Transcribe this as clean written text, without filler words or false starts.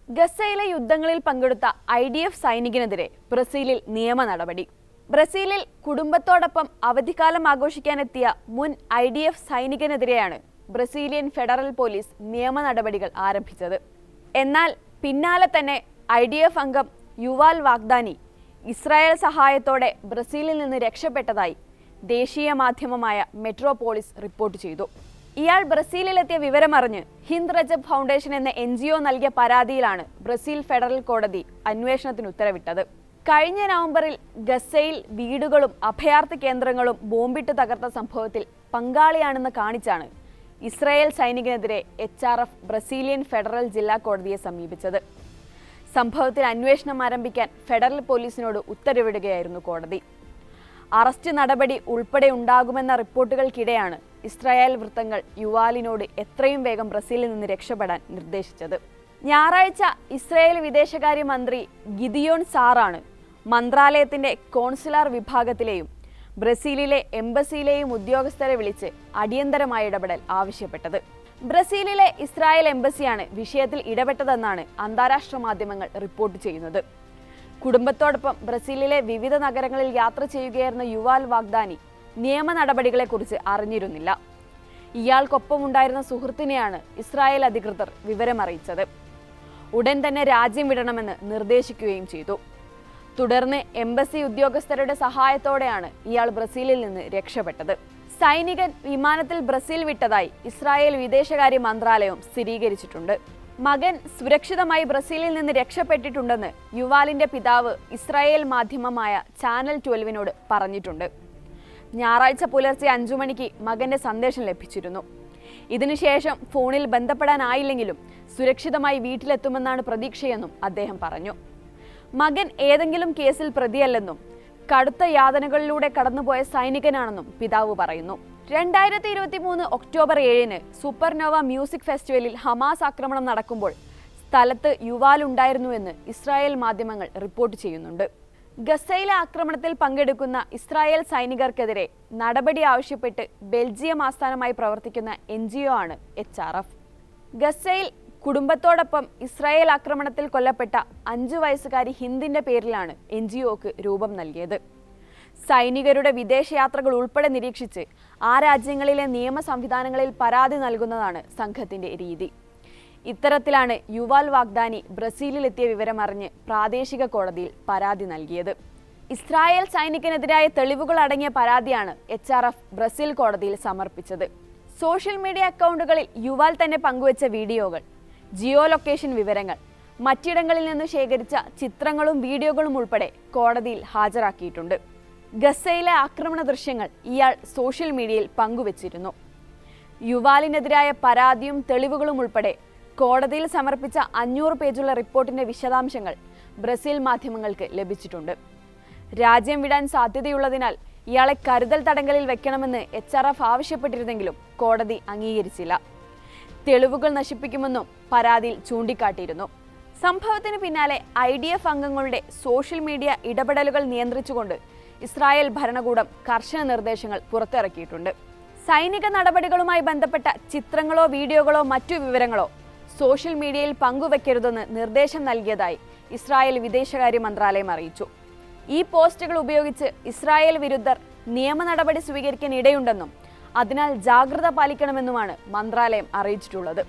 ഗസയിലെ യുദ്ധങ്ങളിൽ പങ്കെടുത്ത IDF സൈനികനെതിരെ ബ്രസീലിൽ നിയമ നടപടി. ബ്രസീലിൽ കുടുംബത്തോടൊപ്പം അവധിക്കാലം ആഘോഷിക്കാനെത്തിയ മുൻ IDF സൈനികനെതിരെയാണ് ബ്രസീലിയൻ ഫെഡറൽ പോലീസ് നിയമ നടപടികൾ ആരംഭിച്ചത്. എന്നാൽ പിന്നാലെ തന്നെ IDF അംഗം യുവാൽ വാഗ്ദാനി ഇസ്രായേൽ സഹായത്തോടെ ബ്രസീലിൽ നിന്ന് രക്ഷപ്പെട്ടതായി ദേശീയ മാധ്യമമായ മെട്രോപോളിസ് റിപ്പോർട്ട് ചെയ്തു. ഇയാൾ ബ്രസീലിലെത്തിയ വിവരമറിഞ്ഞ് ഹിന്ദ് റജബ് ഫൗണ്ടേഷൻ എന്ന NGO നൽകിയ പരാതിയിലാണ് ബ്രസീൽ ഫെഡറൽ കോടതി അന്വേഷണത്തിന് ഉത്തരവിട്ടത്. കഴിഞ്ഞ നവംബറിൽ ഗസയിൽ വീടുകളും അഭയാർത്ഥി കേന്ദ്രങ്ങളും ബോംബിട്ട് തകർത്ത സംഭവത്തിൽ പങ്കാളിയാണെന്ന് കാണിച്ചാണ് ഇസ്രായേൽ സൈനികനെതിരെ HRF ബ്രസീലിയൻ ഫെഡറൽ ജില്ലാ കോടതിയെ സമീപിച്ചത്. സംഭവത്തിൽ അന്വേഷണം ആരംഭിക്കാൻ ഫെഡറൽ പോലീസിനോട് ഉത്തരവിടുകയായിരുന്നു കോടതി. അറസ്റ്റ് നടപടി ഉൾപ്പെടെ ഉണ്ടാകുമെന്ന റിപ്പോർട്ടുകൾക്കിടെയാണ് ഇസ്രായേൽ വൃത്തങ്ങൾ യുവാലിനോട് എത്രയും വേഗം ബ്രസീലിൽ നിന്ന് രക്ഷപ്പെടാൻ നിർദ്ദേശിച്ചത്. ഞായറാഴ്ച ഇസ്രായേൽ വിദേശകാര്യമന്ത്രി ഗിദിയോൺ സാറാണ് മന്ത്രാലയത്തിന്റെ കോൺസുലാർ വിഭാഗത്തിലെയും ബ്രസീലിലെ എംബസിയിലെയും ഉദ്യോഗസ്ഥരെ വിളിച്ച് അടിയന്തരമായ ഇടപെടൽ ആവശ്യപ്പെട്ടത്. ബ്രസീലിലെ ഇസ്രായേൽ എംബസിയാണ് വിഷയത്തിൽ ഇടപെട്ടതെന്നാണ് അന്താരാഷ്ട്ര മാധ്യമങ്ങൾ റിപ്പോർട്ട് ചെയ്യുന്നത്. കുടുംബത്തോടൊപ്പം ബ്രസീലിലെ വിവിധ നഗരങ്ങളിൽ യാത്ര ചെയ്യുകയായിരുന്ന യുവാൽ വാഗ്ദാനി നിയമ നടപടികളെക്കുറിച്ച് അറിഞ്ഞിരുന്നില്ല. ഇയാൾക്കൊപ്പം ഉണ്ടായിരുന്ന സുഹൃത്തിനെയാണ് ഇസ്രായേൽ അധികൃതർ വിവരമറിയിച്ചത്. ഉടൻ തന്നെ രാജ്യം വിടണമെന്ന് നിർദ്ദേശിക്കുകയും ചെയ്തു. തുടർന്ന് എംബസി ഉദ്യോഗസ്ഥരുടെ സഹായത്തോടെയാണ് ഇയാൾ ബ്രസീലിൽ നിന്ന് രക്ഷപ്പെട്ടത്. സൈനികൻ വിമാനത്തിൽ ബ്രസീൽ വിട്ടതായി ഇസ്രായേൽ വിദേശകാര്യ മന്ത്രാലയം സ്ഥിരീകരിച്ചിട്ടുണ്ട്. മകൻ സുരക്ഷിതമായി ബ്രസീലിൽ നിന്ന് രക്ഷപ്പെട്ടിട്ടുണ്ടെന്ന് യുവാലിന്റെ പിതാവ് ഇസ്രായേൽ മാധ്യമമായ ചാനൽ 12 പറഞ്ഞിട്ടുണ്ട്. ഞായറാഴ്ച പുലർച്ചെ 5 മണിക്ക് മകന്റെ സന്ദേശം ലഭിച്ചിരുന്നു. ഇതിനുശേഷം ഫോണിൽ ബന്ധപ്പെടാനായില്ലെങ്കിലും സുരക്ഷിതമായി വീട്ടിലെത്തുമെന്നാണ് പ്രതീക്ഷയെന്നും അദ്ദേഹം പറഞ്ഞു. മകൻ ഏതെങ്കിലും കേസിൽ പ്രതിയല്ലെന്നും കടുത്ത യാതനകളിലൂടെ കടന്നുപോയ സൈനികനാണെന്നും പിതാവ് പറയുന്നു. 2023 ഒക്ടോബർ 7 സൂപ്പർനോവ മ്യൂസിക് ഫെസ്റ്റിവലിൽ ഹമാസ് ആക്രമണം നടക്കുമ്പോൾ സ്ഥലത്ത് യുവാൽ ഉണ്ടായിരുന്നുവെന്ന് ഇസ്രായേൽ മാധ്യമങ്ങൾ റിപ്പോർട്ട് ചെയ്യുന്നുണ്ട്. ഗസയിലെ ആക്രമണത്തിൽ പങ്കെടുക്കുന്ന ഇസ്രായേൽ സൈനികർക്കെതിരെ നടപടി ആവശ്യപ്പെട്ട് ബെൽജിയം ആസ്ഥാനമായി പ്രവർത്തിക്കുന്ന NGO ആണ് HRF. ഗസയിൽ കുടുംബത്തോടൊപ്പം ഇസ്രായേൽ ആക്രമണത്തിൽ കൊല്ലപ്പെട്ട 5 വയസ്സുകാരി ഹിന്ദിന്റെ പേരിലാണ് NGOക്ക് രൂപം നൽകിയത്. സൈനികരുടെ വിദേശയാത്രകൾ ഉൾപ്പെടെ നിരീക്ഷിച്ച് ആ രാജ്യങ്ങളിലെ നിയമ സംവിധാനങ്ങളിൽ പരാതി നൽകുന്നതാണ് സംഘത്തിന്റെ രീതി. ഇത്തരത്തിലാണ് യുവാൽ വാഗ്ദാനി ബ്രസീലിലെത്തിയ വിവരമറിഞ്ഞ് പ്രാദേശിക കോടതിയിൽ പരാതി നൽകിയത്. ഇസ്രായേൽ സൈനികനെതിരായ തെളിവുകൾ അടങ്ങിയ പരാതിയാണ് HRF ബ്രസീൽ കോടതിയിൽ സമർപ്പിച്ചത്. സോഷ്യൽ മീഡിയ അക്കൗണ്ടുകളിൽ യുവാൽ തന്നെ പങ്കുവച്ച വീഡിയോകൾ, ജിയോ ലൊക്കേഷൻ വിവരങ്ങൾ, മറ്റിടങ്ങളിൽ നിന്ന് ശേഖരിച്ച ചിത്രങ്ങളും വീഡിയോകളും ഉൾപ്പെടെ കോടതിയിൽ ഹാജരാക്കിയിട്ടുണ്ട്. ഗസയിലെ ആക്രമണ ദൃശ്യങ്ങൾ ഇയാൾ സോഷ്യൽ മീഡിയയിൽ പങ്കുവച്ചിരുന്നു. യുവാലിനെതിരായ പരാതിയും തെളിവുകളും ഉൾപ്പെടെ കോടതിയിൽ സമർപ്പിച്ച 500 പേജുള്ള റിപ്പോർട്ടിന്റെ വിശദാംശങ്ങൾ ബ്രസീൽ മാധ്യമങ്ങൾക്ക് ലഭിച്ചിട്ടുണ്ട്. രാജ്യം വിടാൻ സാധ്യതയുള്ളതിനാൽ ഇയാളെ കരുതൽ തടങ്കലിൽ വെക്കണമെന്ന് HRF ആവശ്യപ്പെട്ടിരുന്നെങ്കിലും കോടതി അംഗീകരിച്ചില്ല. തെളിവുകൾ നശിപ്പിക്കുമെന്നും പരാതിയിൽ ചൂണ്ടിക്കാട്ടിയിരുന്നു. സംഭവത്തിന് പിന്നാലെ IDF അംഗങ്ങളുടെ സോഷ്യൽ മീഡിയ ഇടപെടലുകൾ നിയന്ത്രിച്ചുകൊണ്ട് ഇസ്രായേൽ ഭരണകൂടം കർശന നിർദ്ദേശങ്ങൾ പുറത്തിറക്കിയിട്ടുണ്ട്. സൈനിക നടപടികളുമായി ബന്ധപ്പെട്ട ചിത്രങ്ങളോ വീഡിയോകളോ മറ്റു വിവരങ്ങളോ സോഷ്യൽ മീഡിയയിൽ പങ്കുവെക്കരുതെന്ന് നിർദ്ദേശം നൽകിയതായി ഇസ്രായേൽ വിദേശകാര്യ മന്ത്രാലയം അറിയിച്ചു. ഈ പോസ്റ്റുകൾ ഉപയോഗിച്ച് ഇസ്രായേൽ വിരുദ്ധർ നിയമ നടപടി സ്വീകരിക്കാൻ ഇടയുണ്ടെന്നും അതിനാൽ ജാഗ്രത പാലിക്കണമെന്നുമാണ് മന്ത്രാലയം അറിയിച്ചിട്ടുള്ളത്.